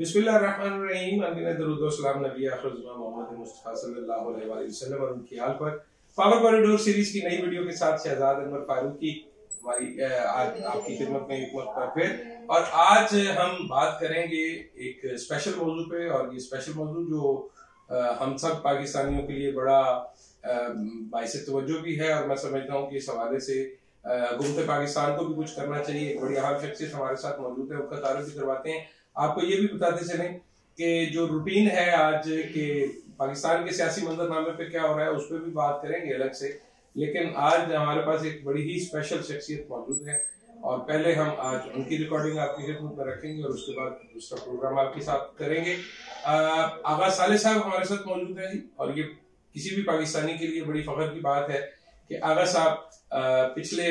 बिस्मिल्लाहिर्रहमानिर्रहीम। दरूद व सलाम नबी आखिर मोहम्मद मुस्तफा सल्लल्लाहु अलैहि वसल्लम और उनकी आल पर। पावर कॉरिडोर सीरीज की नई वीडियो के साथ शहजाद अनवर फारूकी हमारी आज आपकी खिदमत में एक बार फिर। और आज हम बात करेंगे एक स्पेशल मौजू पे, और ये स्पेशल मौजू जो हम सब पाकिस्तानियों के लिए बड़ा बाइसे तवज्जो भी है, और मैं समझता हूँ कि इस हवाले से हुकूमत पाकिस्तान को भी कुछ करना चाहिए। एक बड़ी अहम शख्सियत हमारे साथ मौजूद है, उनका तारुफ भी करवाते हैं। आपको ये भी बताते चलें कि जो रूटीन है आज के पाकिस्तान के सियासी मंजरनामे पे क्या हो रहा है उस पर भी बात करेंगे अलग से। लेकिन आज हमारे पास एक बड़ी ही स्पेशल शख्सियत मौजूद है, और पहले हम आज उनकी रिकॉर्डिंग आपकी खिदमत में रखेंगे और उसके बाद दूसरा प्रोग्राम आपके साथ करेंगे। आगा साले साहब हमारे साथ मौजूद है, और ये किसी भी पाकिस्तानी के लिए बड़ी फख्र की बात है कि आगा साहब पिछले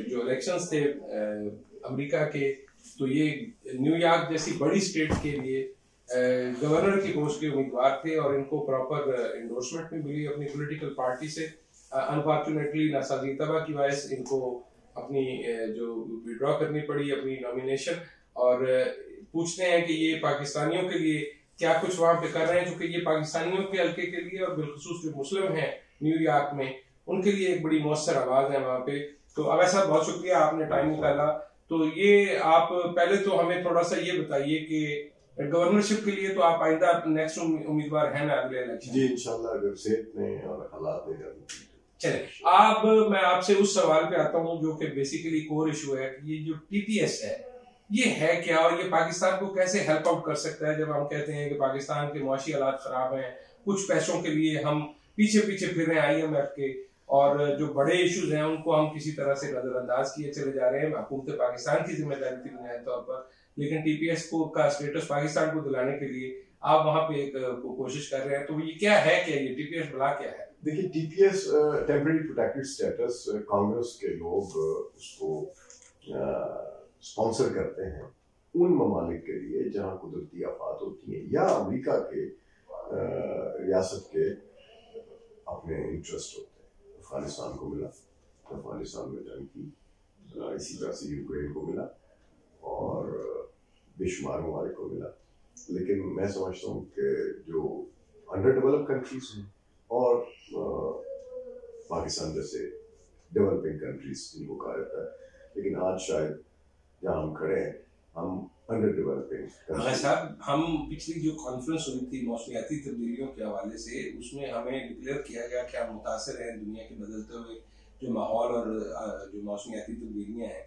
जो इलेक्शंस थे अमेरिका के, तो ये न्यूयॉर्क जैसी बड़ी स्टेट के लिए गवर्नर की पोस्ट के उम्मीदवार थे, और इनको प्रॉपर एंडोर्समेंट भी मिली अपनी पॉलिटिकल पार्टी से। अनफॉर्चुनेटली नासाजी तबाह की वजह से इनको अपनी जो विड्रॉ करनी पड़ी अपनी नॉमिनेशन। और पूछते हैं कि ये पाकिस्तानियों के लिए क्या कुछ वहां पे कर रहे हैं, क्योंकि ये पाकिस्तानियों के हल्के के लिए और बिलखुसूस जो मुस्लिम हैं न्यूयॉर्क में उनके लिए एक बड़ी मौसर आवाज है वहां पे। तो अवैध साहब बहुत शुक्रिया, आपने टाइम निकाला। तो ये आप पहले तो हमें थोड़ा सा ये बताइए कि गवर्नरशिप के लिए तो आप आइंदा नेक्स्ट उम्मीदवार हैं ना अगले इलेक्शन? जी इंशाल्लाह, अगर सेहत में और हालात में। चले, अब मैं आपसे उस सवाल पे आता हूँ जो कि बेसिकली कोर इशू है कि ये जो टीपीएस है ये है क्या, और ये पाकिस्तान को कैसे हेल्प आउट कर सकता है? जब हम कहते हैं कि पाकिस्तान के मुआशी हालात खराब हैं, कुछ पैसों के लिए हम पीछे पीछे फिर रहे हैं IMF के, और जो बड़े इश्यूज हैं उनको हम किसी तरह से नजरअंदाज किए चले जा रहे हैं। हुकूमत पाकिस्तान की जिम्मेदारी थी बुनियादी तौर पर, लेकिन टीपीएस को का स्टेटस पाकिस्तान को दिलाने के लिए आप वहां पे एक कोशिश कर रहे हैं। तो ये क्या है, क्या ये टीपीएस बड़ा क्या है? देखिए, TPS temporary protected status, Congress के लोग उसको स्पॉन्सर करते हैं उन ममालिक के लिए जहां कुदरती आफात होती है या अमेरिका के रियासत के अपने इंटरेस्ट होते हैं। अफगानिस्तान को मिला, अफगानिस्तान में जंग की, इसी तरह से यूक्रेन को मिला और बेशुमार ममालिक को मिला। लेकिन मैं समझता हूँ कि जो अंडर डेवलप कंट्रीज हैं और पाकिस्तान जैसे डेवलपिंग कंट्रीज जिनको कहा जाता है, लेकिन आज शायद जहाँ हम खड़े हैं हम अंडर डेवलपिंग। साहब, हम पिछली जो कॉन्फ्रेंस हुई थी मौसमियाती तब्दीलियों के हवाले से, उसमें हमें डिक्लेयर किया गया कि हम मुतासर हैं दुनिया के बदलते हुए जो माहौल और जो मौसमियाती तब्दीलियाँ हैं,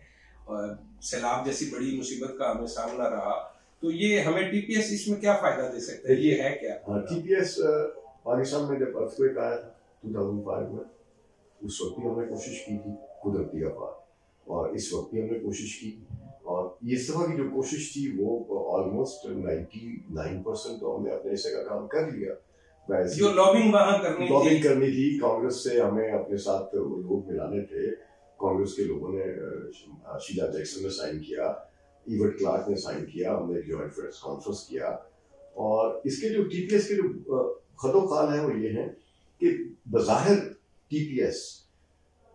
सैलाब जैसी बड़ी मुसीबत का हमें सामना रहा। तो ये हमें टीपीएस इसमें क्या फायदा दे सकता है, ये है क्या? टीपीएस पाकिस्तान में जब अर्थक्वेक आया था 2005 में, उस वक्त भी हमने कोशिश की थी कुदरती आफात, और इस वक्त भी हमने कोशिश की, और इस दफा की जो कोशिश थी वो ऑलमोस्ट 99% तो हमने अपने हिस्से का काम कर लिया। जो लॉबिंग करनी थी कांग्रेस से, हमें अपने साथ लोग मिलाने थे। कांग्रेस के लोगों ने, शीला जैक्सन ने साइन किया, इवर्ट क्लार्क ने साइन किया, हमने जॉइंट प्रेस कॉन्फ्रेंस किया। और इसके जो टीपीएस के जो खतोखाल है वो ये है कि बज़ाहिर टीपीएस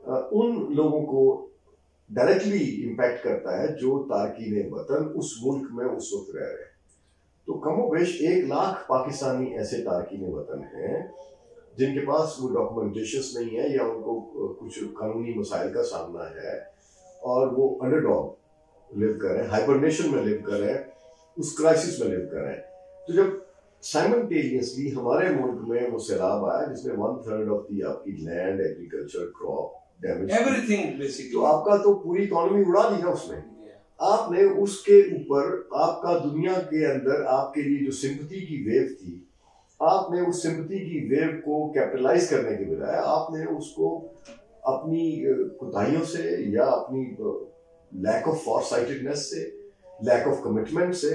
उन लोगों को डायरेक्टली इम्पैक्ट करता है जो तारकीन वतन उस मुल्क में उस वक्त रह रहे हैं। तो कमोबेश 1 लाख पाकिस्तानी ऐसे तारकीन वतन हैं जिनके पास वो डॉक्यूमेंटेशन नहीं है, या उनको कुछ कानूनी मसाइल का सामना है, और वो अंडरडॉग लिव कर रहे हैं, हाइबरनेशन में लिव कर रहे हैं, उस क्राइसिस में लिव कर रहे हैं। तो जब साइमल्टेनियसली हमारे मुल्क में वो सैलाब आया जिसमें 1/3 ऑफ दी आपकी land, agriculture, crop damage, everything basically, तो आपका तो पूरी इकोनॉमी उड़ा दी ना उसने। आपने उसके ऊपर आपका दुनिया के अंदर आपके लिए जो सिंपैथी की वेव थी, आपने उस सिंपैथी की वेव को कैपिटलाइज करने के बजाय आपने उसको अपनी कोताहियों से या अपनी लैक ऑफ फॉरसाइटेडनेस से, लैक ऑफ कमिटमेंट से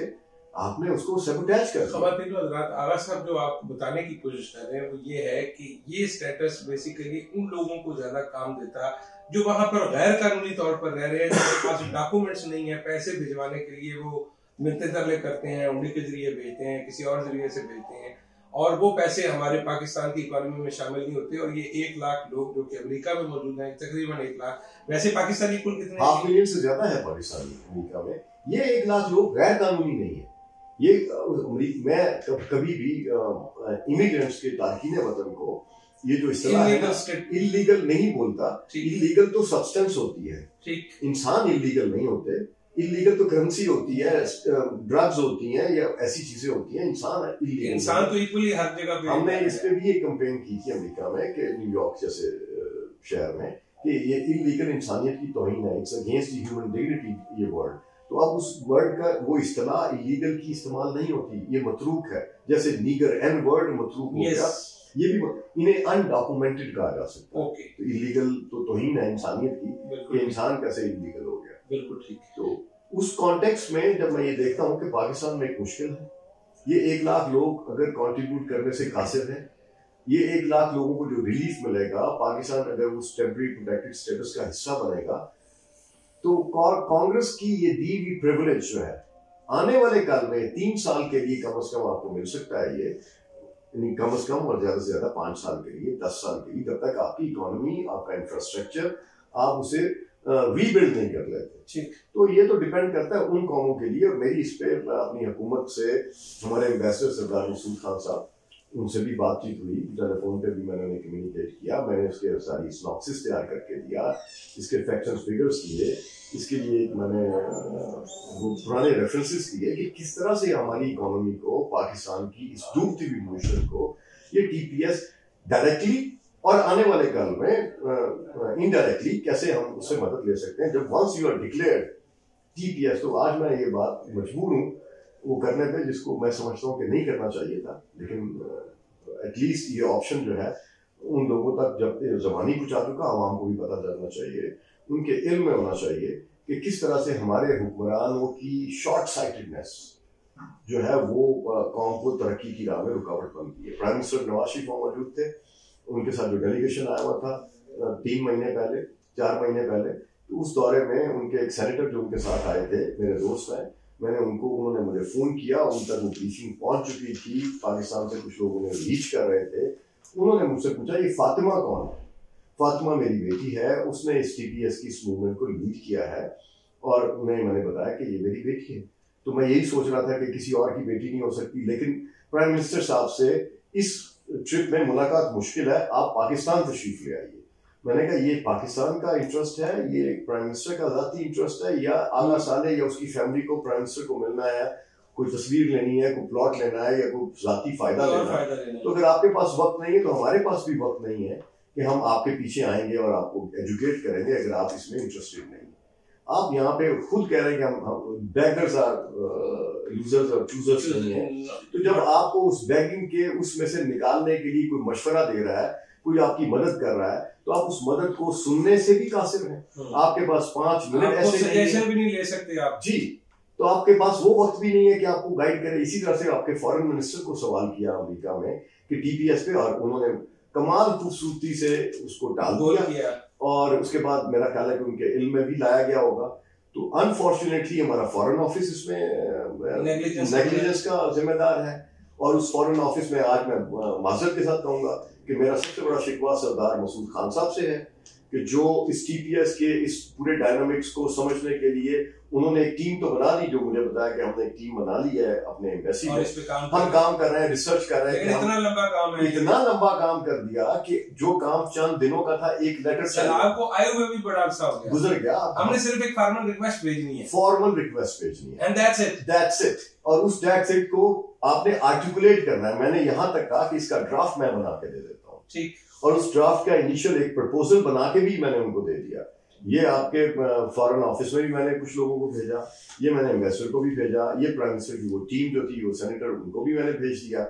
आपने उसको सैबोटेज कर दिया। आगा साहब, जो आप बताने की कोशिश कर रहे हैं वो ये है कि ये स्टेटस बेसिकली उन लोगों को ज्यादा काम देता जो वहां पर गैर कानूनी तौर पर रह रहे हैं, जिनके पास डॉक्यूमेंट्स नहीं है, पैसे भिजवाने के लिए वो मिन्नते तरले करते हैं, उंगली के जरिए भेजते हैं, किसी और जरिए से भेजते हैं, और वो पैसे हमारे पाकिस्तान की इकोनॉमी में शामिल नहीं होते। और ये 1 लाख लोग जो कि अमेरिका में मौजूद हैं, तकरीबन 1 लाख, वैसे पाकिस्तानी कुल कितने? 500,000 से ज्यादा है पाकिस्तानी अमेरिका में। ये 1 लाख लोग गैर कानूनी नहीं है, ये मैं कभी भी इमिग्रेंट्स के तारकीन वतन को ये जो इस्तेलाह है इलीगल नहीं बोलता। इलीगल तो सब्सटेंस होती है, इंसान इलीगल नहीं होते। इलीगल तो करेंसी होती है, ड्रग्स होती हैं या ऐसी चीजें होती हैं। इंसान तो इक्वली हर जगह पे। हमने इस पे भी एक कंपेन की थी अमेरिका में कि न्यूयॉर्क जैसे शहर में कि ये इलीगल इंसानियत की तौहीन है, इट्स अगेंस्ट ह्यूमन डिग्निटी ये वर्ड। तो अब उस वर्ड का वो इस्तेलाह इलीगल की इस्तेमाल नहीं होती, ये मतरूक है। जैसे नीगर एन वर्ड मतरूक हो गया, ये भी इन्हें अनडॉक्यूमेंटेड कहा जा सकता है। तो इलीगल तो तौहीन है इंसानियत की कि इंसान कैसे इलीगल हो गया। बिल्कुल ठीक। तो उस कॉन्टेक्स्ट में जब मैं ये देखता हूँ कि पाकिस्तान में एक मुश्किल है, ये 1 लाख लोग अगर कंट्रीब्यूट करने से कासिर हैं, ये 1 लाख लोगों को जो रिलीफ मिलेगा, पाकिस्तान अगर उस टेम्पररी प्रोटेक्टेड स्टेटस का हिस्सा बनेगा, तो कांग्रेस की ये दी हुई प्रिविलेज जो है आने वाले काल में 3 साल के लिए कम से कम आपको मिल सकता है। ये कम से कम और ज्यादा से ज्यादा 5 साल के लिए, 10 साल के लिए, जब तक आपकी इकोनॉमी, आपका इंफ्रास्ट्रक्चर आप उसे रीबिल्ड नहीं कर लेते। तो ये तो डिपेंड करता है उन कौमों के लिए। और मेरी इस पे अपनी हुकूमत से, हमारे एम्बेसडर सरदार मसूद खान साहब, उनसे भी बातचीत हुई, टेलीफोन पे भी मैंने उन्हें कम्युनिकेट किया। मैंने उसके सारी सिनॉप्सिस तैयार करके दिया, इसके फैक्ट्स एंड फिगर्स दिए, इसके लिए मैंने वो पुराने रेफरेंसेस दिए कि किस तरह से हमारी इकोनॉमी को, पाकिस्तान की इस डूबती हुई मुआशरत को ये टीपीएस डायरेक्टली और आने वाले काल में इनडायरेक्टली कैसे हम उससे मदद ले सकते हैं। जब once you are declared TPS, तो आज मैं ये बात मजबूर हूँ वो करने पे जिसको मैं समझता हूँ कि नहीं करना चाहिए था, लेकिन एटलीस्ट ये ऑप्शन जो है उन लोगों तक जब ज़बानी पहुँचा चुका, आवाम को भी पता चलना चाहिए, उनके इल्म में होना चाहिए कि किस तरह से हमारे हुक्मरानों की शॉर्ट साइटेडनेस जो है वो कौम को तरक्की की राह में रुकावट बनती है। प्राइम मिनिस्टर नवाज शरीफ मौजूद थे, उनके साथ जो डेलीगेशन आया हुआ था 3 महीने पहले, 4 महीने पहले, तो उस दौरे में उनके एक सेनेटर जो उनके साथ आए थे, मेरे दोस्त हैं, उन्होंने मुझे फ़ोन किया, उन तक वो ब्रीफिंग पहुंच चुकी थी, पाकिस्तान से कुछ लोग उन्हें रीच कर रहे थे। उन्होंने मुझसे पूछा ये फातिमा कौन है? फातिमा मेरी बेटी है, उसने इस टीपीएस की इस मूवमेंट को लीड किया है। और उन्हें मैंने बताया कि ये मेरी बेटी है। तो मैं यही सोच रहा था कि किसी और की बेटी नहीं हो सकती, लेकिन प्राइम मिनिस्टर साहब से इस ट्रिप में मुलाकात मुश्किल है, आप पाकिस्तान तशरीफ ले आइए। मैंने कहा ये पाकिस्तान का इंटरेस्ट है, ये प्राइम मिनिस्टर का ज़ाती इंटरेस्ट है, या आला साले या उसकी फैमिली को प्राइम मिनिस्टर को मिलना है, कोई तस्वीर लेनी है, कोई प्लॉट लेना है, या कोई ज़ाती फायदा लेना है। तो अगर आपके पास वक्त नहीं है तो हमारे पास भी वक्त नहीं है कि हम आपके पीछे आएंगे और आपको एजुकेट करेंगे अगर आप इसमें इंटरेस्टेड नहीं। आप यहाँ पे खुद कह रहे हैं कि हम बेगर्स आर लूजर्स और चूजर्स नहीं है। तो जब आपको उस बेगिंग के उसमें से निकालने के लिए कोई मशवरा दे रहा है, कोई आपकी मदद कर रहा है, तो आप उस मदद को सुनने से भी कासिर हैं। आपके पास 5 मिनट ऐसे सजेशन भी नहीं ले सकते आप जी, तो आपके पास वो वक्त भी नहीं है कि आपको गाइड करे। इसी तरह से आपके फॉरेन मिनिस्टर को सवाल किया अमेरिका में कि टीपीएस पे, और उन्होंने कमाल खूबसूरती से उसको टाल दिया। और उसके बाद मेरा ख्याल है कि उनके इल्म में भी लाया गया होगा। तो अनफॉर्चुनेटली हमारा फॉरेन ऑफिस इसमें नेग्लिजेंस का जिम्मेदार है। और उस फॉरेन ऑफिस में आज मैं माजरत के साथ कहूँगा कि मेरा सबसे बड़ा शिकवा सरदार मसूद खान साहब से है कि जो इस टीपीएस के इस पूरे डायनामिक्स को समझने के लिए उन्होंने एक टीम तो बना ली, जो मुझे बताया कि हमने एक टीम बना ली है अपने एम्बेसी में, हम काम कर रहे हैं, रिसर्च कर रहे हैं। इतना लंबा काम है, इतना लंबा काम कर दिया कि जो काम चंद दिनों का था, एक लेटर आपको आए हुए भी बड़ा अरसा हो गया, गुजर गया। हमने सिर्फ एक फॉर्मल रिक्वेस्ट भेजनी है, फॉर्मल रिक्वेस्ट भेजनी है, एंड दैट्स इट। और उस दैट्स इट को आपने आर्टिकुलेट करना है। मैंने यहां तक कहा कि इसका ड्राफ्ट मैं बना के दे देता हूँ, ठीक। और उस ड्राफ्ट का इनिशियल एक प्रपोजल बना के भी मैंने उनको दे दिया। ये आपके फॉरेन ऑफिस में भी मैंने कुछ लोगों को भेजा, ये मैंने एम्बेसडर को भी भेजा, ये प्राइम मिनिस्टर की वो टीम जो थी, वो सेनेटर, उनको भी मैंने भेज दिया।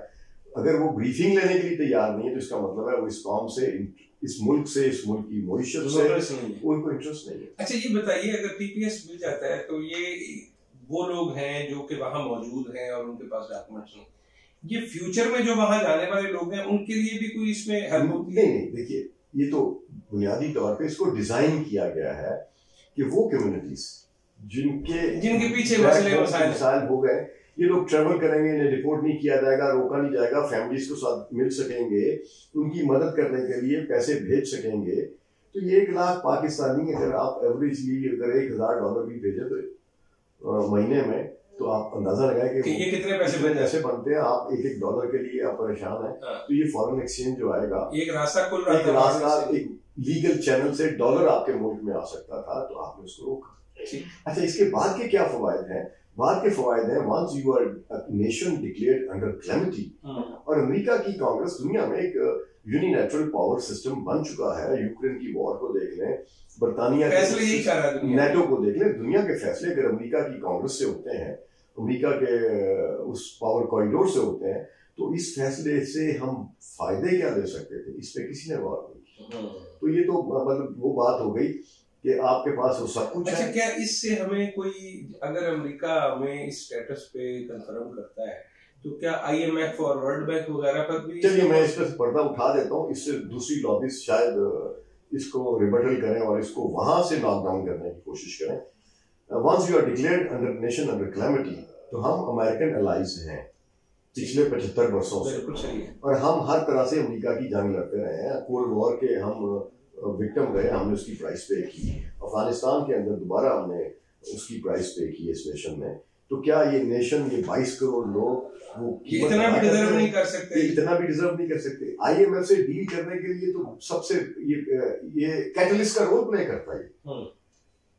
अगर वो ब्रीफिंग लेने के लिए तैयार नहीं है तो इसका मतलब है वो इस कौम से, इस मुल्क से, इस मुल्क की मईशत से उनको इंटरेस्ट नहीं है। अच्छा ये बताइए, अगर टीपीएस मिल जाता है तो ये वो लोग हैं जो कि वहां मौजूद हैं और उनके पास डॉक्यूमेंट्स हैं, ये फ्यूचर में जो वहां जाने वाले लोग हैं उनके लिए भी कोई इसमें हेल्प होती है? नहीं, देखिए ये तो बुनियादी तौर पे इसको डिजाइन किया गया है कि वो कम्युनिटीज जिनके पीछे मसाइल हो गए, ये लोग ट्रेवल करेंगे, इन्हें रिपोर्ट नहीं किया जाएगा, रोका नहीं जाएगा, फैमिलीज को साथ मिल सकेंगे, उनकी मदद करने के लिए पैसे भेज सकेंगे। तो ये 1 लाख पाकिस्तानी, अगर आप एवरेजली अगर $1000 भी भेजे तो महीने में, तो आप अंदाजा लगाएं कि ये कितने पैसे बन पैसे बनते हैं। आप एक $1 के लिए आप परेशान हैं, तो ये फॉरेन एक्सचेंज जो आएगा, एक रास्ता खुल रहा था, एक लीगल चैनल से डॉलर आपके मुल्क में आ सकता था, तो आपने उसको रोका। अच्छा, इसके बाद के क्या फवायद हैं? बाद के फवायद हैं, once you are nation declared under calamity, और अमेरिका की कांग्रेस दुनिया में एक यूनिलैटरल पावर सिस्टम बन चुका है। यूक्रेन की वॉर को देख लें, बर्तानिया के नेटो को देख लें, दुनिया के फैसले अगर अमेरिका की कांग्रेस से होते हैं, अमेरिका के उस पावर कॉरिडोर से होते हैं, तो इस फैसले से हम फायदे क्या ले सकते थे? इस पे किसी ने गौर नहीं किया। तो ये तो मतलब वो बात हो गई कि आपके पास वो सब कुछ अच्छा, है। क्या इससे हमें कोई, अगर अमेरिका हमें इस स्टेटस पे कंफर्म करता है, तो क्या IMF और वर्ल्ड बैंक वगैरह पर भी? चलिए मैं इस पर पर्दा उठा देता हूँ, इससे दूसरी लॉबीज शायद इसको रिबटल करें और इसको वहां से नॉकडाउन करने की कोशिश करें। Once you are declared under nation under calamity, तो हम अमेरिकन एलाइज हैं पिछले 75 वर्षों से, और हम हर तरह से अमेरिका की जंग लड़ते रहे हैं। कोल्ड वॉर के हम विक्टिम रहे, हमने उसकी प्राइस पे की। अफगानिस्तान के अंदर दोबारा हमने उसकी प्राइस पे की इस नेशन में। तो क्या ये नेशन, ये 22 करोड़ लोग वो इतना भी डिजर्व नहीं कर सकते? इतना भी डिजर्व नहीं कर सकते। IMF से डील करने के लिए तो सबसे ये कैटलिस्ट का रोल प्ले करता है।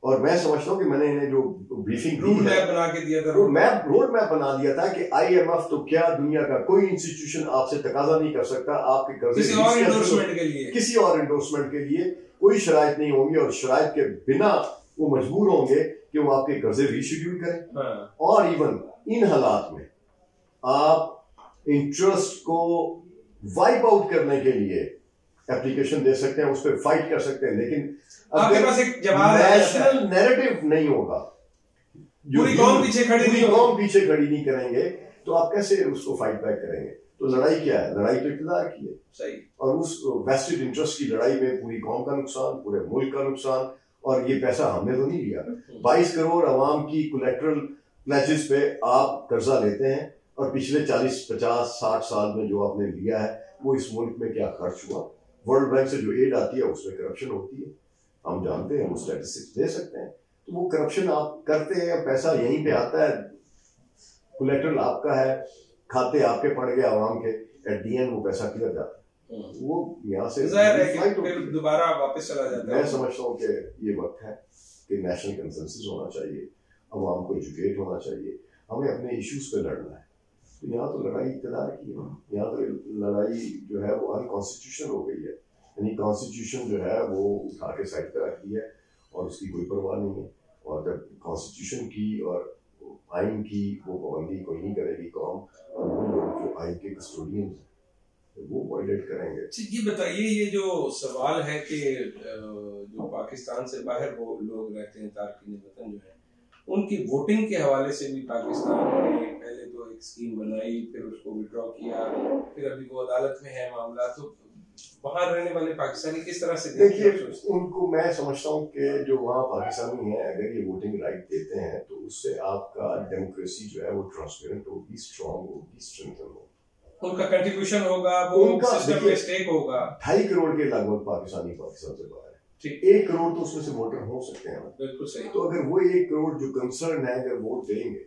और मैं समझता हूँ कि मैंने इन्हें जो ब्रीफिंग रोड मैप बना के दिया था, रोड मैप बना दिया था कि IMF तो क्या, दुनिया का कोई इंस्टीट्यूशन आपसे तकाजा नहीं कर सकता आपके कर्जे किसी और इंडोर्समेंट के लिए कोई शराइत नहीं होंगी, और शराइत के बिना वो मजबूर होंगे कि वो आपके कर्जे रीशेड्यूल करें। और इवन इन हालात में आप इंटरेस्ट को वाइप आउट करने के लिए एप्लीकेशन दे सकते हैं, उस पर फाइट कर सकते हैं, लेकिन आपके पास एक जवाब नेशनल नैरेटिव नहीं होगा, पूरी कौम पीछे खड़ी नहीं करेंगे, तो आप कैसे उसको फाइट बैक करेंगे? तो लड़ाई क्या है? लड़ाई तो इक़्तिदार की है। सही। और उस वेस्टेड इंटरेस्ट की लड़ाई में पूरी कौम का नुकसान, पूरे मुल्क का नुकसान, और ये पैसा हमने तो नहीं लिया। 22 करोड़ अवाम की कोलेक्ट्रल प्लेजेस पे आप कर्जा लेते हैं, और पिछले 40, 50, 60 साल में जो आपने लिया है वो इस मुल्क में क्या खर्च हुआ? वर्ल्ड बैंक से जो एड आती है उसमें करप्शन होती है, हम जानते हैं, वो स्टैटिस्टिक्स दे सकते हैं। तो वो करप्शन आप करते हैं, पैसा यहीं पे आता है, कोलेक्ट्रल आपका है, खाते आपके पड़ गए आवाम के, एट दी एंड वो पैसा किधर जाता है? वो यहाँ से फिर दोबारा वापस चला जाता है। मैं समझता हूँ कि ये वक्त है कि नेशनल कंसेंसस होना चाहिए, अवाम को एजुकेट होना चाहिए, हमें अपने इश्यूज पे लड़ना है। तो यहाँ तो लड़ाई इक़्तिदार की है, यहाँ तो लड़ाई जो है वो अनकॉन्स्टिट्यूशनल हो गई है, यानी कॉन्स्टिट्यूशन जो है वो उठा के साइड पर रख दी है और उसकी कोई परवाह नहीं है। और जब कॉन्स्टिट्यूशन की और आइन की वो पाबंदी कोई नहीं करेगी कौम, और वो लोग जो आइन के कस्टोडियंस हैं वो वायलेट करेंगे। ये बताइए, ये जो सवाल है कि जो पाकिस्तान से बाहर वो लोग रहते हैं, तारकीन वतन जो है, उनकी वोटिंग के हवाले से भी पाकिस्तान ने पहले तो एक स्कीम बनाई, फिर उसको विड्रॉ किया, फिर अभी वो अदालत में है मामला। तो वहां रहने वाले पाकिस्तानी किस तरह से देखिए, उनको मैं समझता हूँ कि जो वहाँ पाकिस्तानी है, अगर ये वोटिंग राइट देते हैं तो उससे आपका डेमोक्रेसी जो है वो ट्रांसपेरेंट होगी, स्ट्रांग होगी, स्ट्रेंथन होगी, उनका कंट्रीब्यूशन होगा, वो सिस्टम में स्टेक होगा। 2.5 करोड़ के लगभग पाकिस्तानी पाकिस्तान से बाहर है, 1 करोड़ तो उसमें से वोटर हो सकते हैं। बिल्कुल सही। तो अगर वो 1 करोड़ जो कंसर्न है अगर वोट देंगे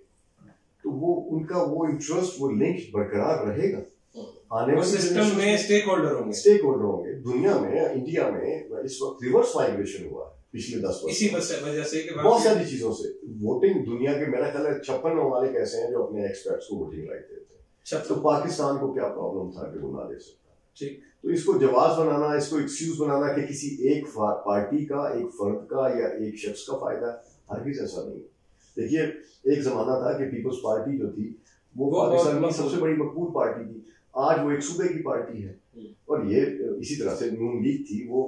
तो वो उनका वो इंटरेस्ट, वो लिंक बरकरार रहेगा। आने वाले सिस्टम में स्टेक होल्डर होंगे। दुनिया में, इंडिया में इस वक्त रिवर्स माइग्रेशन हुआ है पिछले 10 वर्ष, इसी वजह से कि बहुत सारी चीजों से। वोटिंग दुनिया के मेरा ख्याल है 56 ममालिक ऐसे हैं जो अपने एक्सपर्ट्स को वोटिंग राइट देते हैं। तो पाकिस्तान को क्या प्रॉब्लम था कि वो ना दे सकता? ठीक। तो इसको जवाब बनाना, इसको एक्सक्यूज बनाना कि किसी एक पार्टी का, एक फर्द का या एक शख्स का फायदा, हरगिज़ ऐसा नहीं। देखिए, एक जमाना था कि पीपल्स पार्टी जो थी वो पाकिस्तान की सबसे बड़ी मकबूल पार्टी थी, आज वो एक सूबे की पार्टी है। और ये इसी तरह से नून लीग थी, वो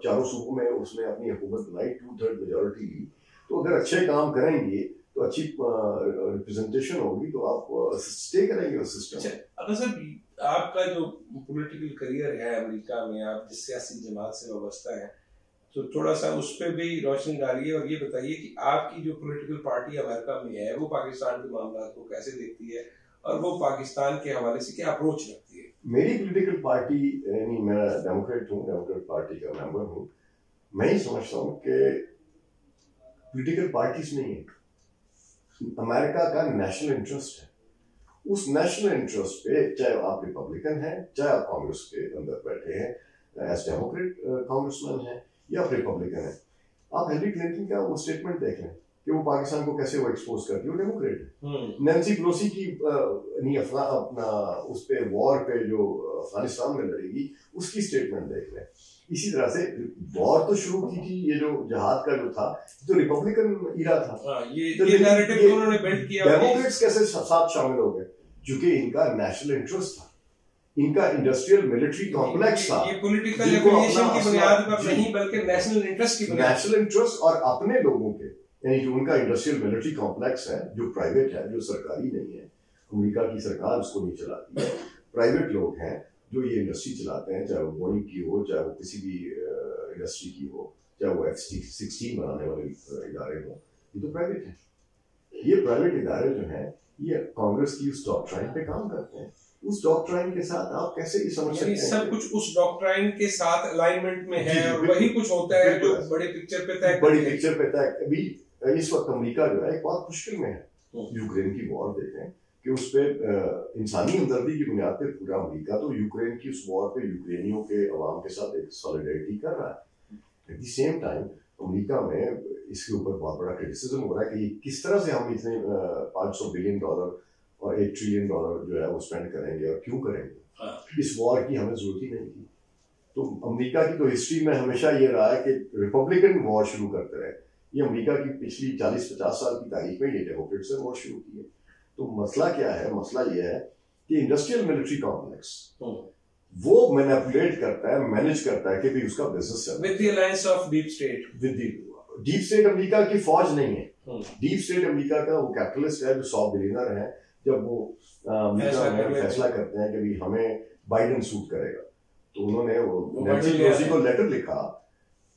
4 सूबों में उसने अपनी हुकूमत बनाई, 2/3 मेजॉरिटी ली। तो अगर अच्छे काम करेंगे तो अच्छी रिप्रेजेंटेशन होगी तो आप स्टे करेंगे उस सिस्टम में। अगर सर आपका जो पॉलिटिकल करियर है अमेरिका में, आप जिस सियासी जमात से वाबस्ता है, तो थोड़ा सा उस पर भी रोशनी डालिए और ये बताइए कि आपकी जो पॉलिटिकल पार्टी अमेरिका में है वो पाकिस्तान के मामला को कैसे देखती है और वो पाकिस्तान के हवाले से क्या अप्रोच रखती है। मेरी पॉलिटिकल पार्टी, यानी मैं डेमोक्रेट हूँ, डेमोक्रेट पार्टी का मेंबर हूँ। मैं ही समझता हूँ कि पॉलिटिकल पार्टीज नहीं है, अमेरिका का नेशनल इंटरेस्ट है। उस नेशनल इंटरेस्ट पे चाहे आप रिपब्लिकन हैं, चाहे आप कांग्रेस के अंदर बैठे हैं एज डेमोक्रेट कांग्रेसमैन हैं या आप रिपब्लिकन हैं, आप हिलरी क्लिंटन का वो स्टेटमेंट देख लें कि वो पाकिस्तान को कैसे वो एक्सपोज करती है, वो डेमोक्रेट है। नैन्सी पेलोसी की नहीं अपना उस पे वॉर पे जो अफगानिस्तान में लड़ेगी उसकी स्टेटमेंट देख लें। इसी तरह से वॉर तो शुरू की थी, ये जो जहाद का जो था तो रिपब्लिकन इरा था, ये नैरेटिव उन्होंने बिल्ड किया। डेमोक्रेट्स कैसे साथ शामिल हो गए? क्योंकि इनका नेशनल इंटरेस्ट था, इनका इंडस्ट्रियल मिलिट्री कॉम्प्लेक्स था। ये पॉलिटिकल एफिलिएशन की बुनियाद पर नहीं बल्कि नेशनल इंटरेस्ट की बुनियाद, नेशनल इंटरेस्ट और अपने लोगों के, यानी जो उनका इंडस्ट्रियल मिलिट्री कॉम्प्लेक्स है जो प्राइवेट है, जो सरकारी नहीं है, अमेरिका की सरकार उसको नहीं चलाती है, प्राइवेट लोग हैं जो ये इंडस्ट्री चलाते हैं, चाहे वो बोइंग की हो, चाहे वो किसी भी इंडस्ट्री की हो, चाहे वो F-16 बनाने वाले इदारे हो, ये तो प्राइवेट है। ये प्राइवेट इदारे जो हैं ये कांग्रेस की उस डॉक्ट्राइन पे काम करते हैं। उस डॉक्ट्राइन के साथ आप कैसे ये समझ सकते हैं? सब कुछ उस डॉक्ट्राइन के साथ अलाइनमेंट में है और वही कुछ होता है जो बड़े पिक्चर पे तय, बड़ी पिक्चर पे तय। अभी इस वक्त अमेरिका जो है एक बहुत मुश्किल में है। यूक्रेन की वॉर देखें कि उस पे इंसानी हमदर्दी की बुनियाद पे पूरा अमेरिका तो यूक्रेन की उस वॉर पे यूक्रेनियों के अवाम के साथ एक सॉलिडेरिटी कर रहा है। At the same time America में इसके ऊपर बहुत बड़ा क्रिटिसिज्म हो रहा है कि किस तरह से हम इतने $500 बिलियन और $1 ट्रिलियन जो है वो स्पेंड करेंगे और क्यों करेंगे? इस वॉर की हमें जरूरत ही नहीं थी। तो अमेरिका की तो हिस्ट्री में हमेशा ये रहा है कि रिपब्लिकन वॉर शुरू करते रहे। ये अमेरिका की पिछली 40-50 साल की तारीख में ये डेमोक्रेट्स ने वॉर शुरू की है। तो मसला क्या है? मसला ये है कि इंडस्ट्रियल मिलिट्री कॉम्प्लेक्स वो मैनिपुलेट करता है, मैनेज करता है कि भी उसका बिजनेस है with the alliance of deep state. With deep state America की फौज नहीं है। डीप स्टेट अमेरिका का वो कैपिटलिस्ट है जो 100 बिलियनर है। जब वो अमेरिका में फैसला करते हैं कि भी हमें बाइडेन सूट करेगा, तो उन्होंने वो नैन्सी पेलोसी को लेटर लिखा,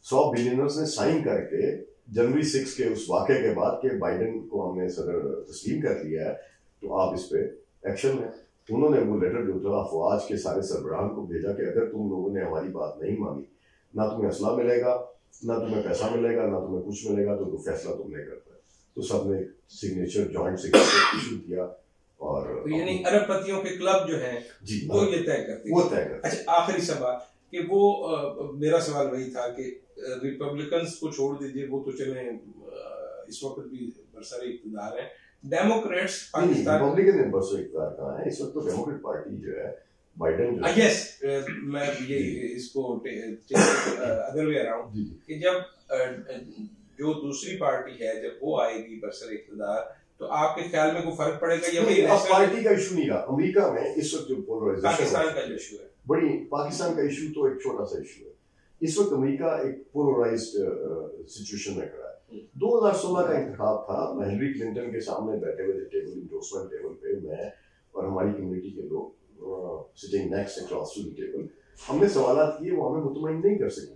100 बिलियनर्स ने साइन करके जनवरी 6 के उस वाक़े के बाद कि बाइडेन को हमने सदर तस्लीम कर लिया है तो आप इस पे एक्शन लें। उन्होंने वो लेटर जो था अफवाज के सारे सरबराहान को भेजा कि अगर तुम लोगों ने हमारी बात नहीं मानी, ना तुम्हें असला मिलेगा, ना तुम्हें पैसा मिलेगा, ना तुम्हें कुछ मिलेगा, तो फैसला तुमने करना है। तो सबने सिग्नेचर जॉइंट सिग्नेचर इशू किया और तो यानी अरबपतियों के क्लब जो हैं वो ये तय करते हैं। वो तय करते हैं। अच्छा, आखिरी सवाल कि वो मेरा सवाल वही था कि रिपब्लिकन्स को छोड़ दीजिए, वो तो चले इस वक्त भी बरसरे इक़्तिदार हैं। डेमोक्रेट्स पाकिस्तान रिपब्लिकन ने बरसरे इक़्तिदार कहा है, इस वक्त तो डेमोक्रेट पार्टी जो है बाइडेन जो यस मैं ये इसको अदर वे अराउंड कि जब जो दूसरी पार्टी है जब वो आएगी बरसरे इक़्तिदार तो आपके ख्याल में कोई फर्क पड़ेगा या वही पार्टी का इशू नहीं रहा? अमेरिका में इस वक्त जो पोलराइजेशन पाकिस्तान का जो इशू है, बड़ी पाकिस्तान का इशू तो एक छोटा सा इशू है। इस वक्त अमेरिका एक पोलराइज्ड सिचुएशन में खड़ा है। 2016 का इंतखाब था, मैं हिलरी क्लिंटन के सामने बैठे हुए थे टेबल, इंडोर्समेंट टेबल पे, मैं और हमारी कम्युनिटी के लोग sitting next across to the table, हमने सवाल किए, वो हमें मुतमईन नहीं कर सकी।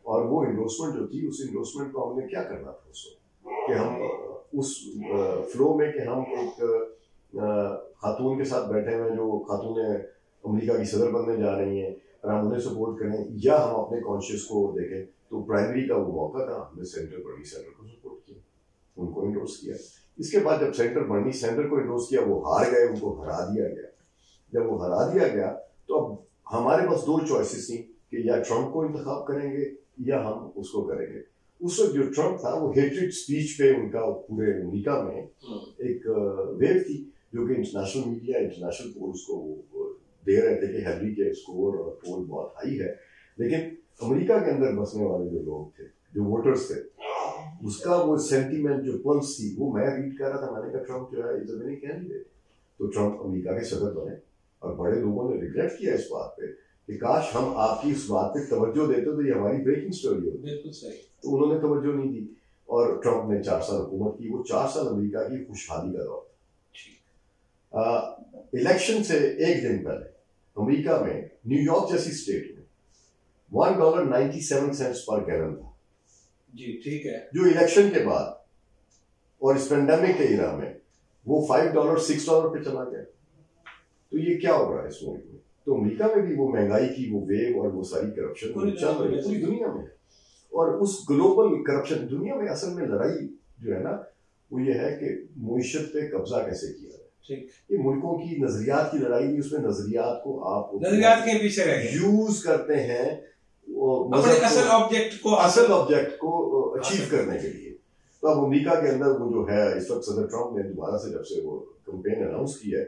और वो इंडोर्समेंट जो थी, उस इंडोर्समेंट को हमने क्या करना था उसको कि हम उस फ्लो में कि हम एक खातून के साथ बैठे हुए जो खातून अमेरिका की सदर बनने जा रही हैं और हम उन्हें सपोर्ट करें या हम अपने कॉन्शियस को देखें। तो प्राइमरी का वो मौका था, हमने बर्नी सैंडर को सपोर्ट किया, उनको इंडोर्स किया। इसके बाद जब बर्नी सैंडर को इंडोर्स किया, वो हार गए, उनको हरा दिया गया। जब वो हरा दिया गया तो अब हमारे पास 2 चॉइसेस थी कि या ट्रंप को इंतखाब करेंगे या हम उसको करेंगे। उस वक्त जो ट्रंप था वो हेट्रेड स्पीच पे उनका पूरे अमेरिका में एक वेव थी जो कि इंटरनेशनल मीडिया, इंटरनेशनल पोल्स को दे रहे थे कि हिलरी के स्कोर और पोल बहुत हाई है। लेकिन अमेरिका के अंदर बसने वाले जो लोग थे, जो वोटर्स थे, उसका वो सेंटीमेंट जो पल्स थी वो मैं रीड कर रहा था। मैंने कहा ट्रंप जो है इज अ विनिंग कैंडिडेट। तो ट्रंप अमेरिका के सदर बने और बड़े लोगों ने रिग्रेट किया इस बात पे कि काश हम आपकी इस बात पे तवज्जो देते तो ये हमारी ब्रेकिंग स्टोरी होती। बिल्कुल सही। तो उन्होंने तवज्जो नहीं दी और ट्रंप ने 4 साल हुकूमत की। वो 4 साल अमेरिका की खुशहाली का दौर था। इलेक्शन से एक दिन पहले अमेरिका में न्यूयॉर्क जैसी स्टेट में $1.97 पर गैलन था। जी ठीक है। जो इलेक्शन के बाद और इस पेंडेमिक के इरा में वो $5 $6 पे चला गया। तो ये क्या हो रहा है इस मुल्क में? तो अमेरिका में भी वो महंगाई की वो वेव और वो सारी करप्शन चल रही है पूरी दुनिया में। और उस ग्लोबल करप्शन दुनिया में असल में लड़ाई जो है ना वो ये है कि मुईशत पे कब्जा कैसे किया जाए। ठीक, ये मुल्कों की नजरियात की लड़ाई नहीं, उसमें नजरियात को आप नजरियात के पीछे रह गए, यूज करते हैं अपने असल ऑब्जेक्ट को अचीव करने के लिए। तो अब अमेरिका के अंदर वो जो है इस वक्त सदर ट्रम्प ने दोबारा से जब से वो कैंपेन अनाउंस की है,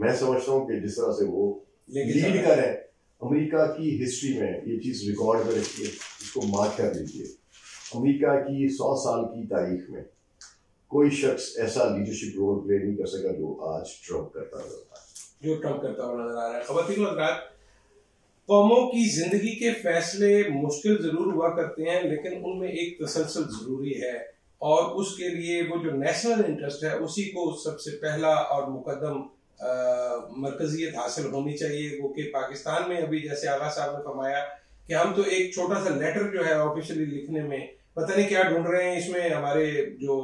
मैं समझता हूँ कि जिस तरह से वो लीड कर रहे हैं, अमेरिका की हिस्ट्री में ये चीज रिकॉर्ड में रखी है, इसको मार्क कर लीजिए। अमेरिका की 100 साल की तारीख में कोई शख्स ऐसा लीडरशिप रोल प्ले नहीं कर सका जो आज ट्रम्प करता नजर आ रहा है, जो ट्रम्प करता हुआ नजर आ रहा है। ख़वातीन और हज़रात, कौमों की जिंदगी के फैसले मुश्किल जरूर हुआ करते हैं, लेकिन उनमें एक तसलसल जरूरी है, और उसके लिए वो जो नेशनल इंटरेस्ट है उसी को सबसे पहला और मुकद्दम मरकजियत हासिल होनी चाहिए। वो कि पाकिस्तान में अभी जैसे आगा साहब ने फरमाया कि हम तो एक छोटा सा लेटर जो है ऑफिशियली लिखने में पता नहीं क्या ढूंढ रहे हैं, इसमें हमारे जो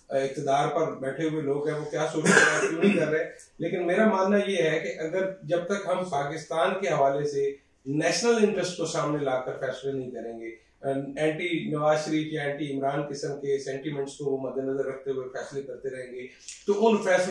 इक़्तिदार पर बैठे हुए लोग हैं वो क्या सोच रहे हैं, क्यों नहीं कर रहे। लेकिन मेरा मानना ये है कि अगर जब तक हम पाकिस्तान के हवाले से नेशनल इंटरेस्ट को सामने लाकर फैसले नहीं करेंगे, एंटी नवाज शरीफ या एंटी इमरान किस्म के सेंटिमेंट्स को वो मद्देनजर रखते हुए फैसले करते रहेंगे, तो उन फैसलों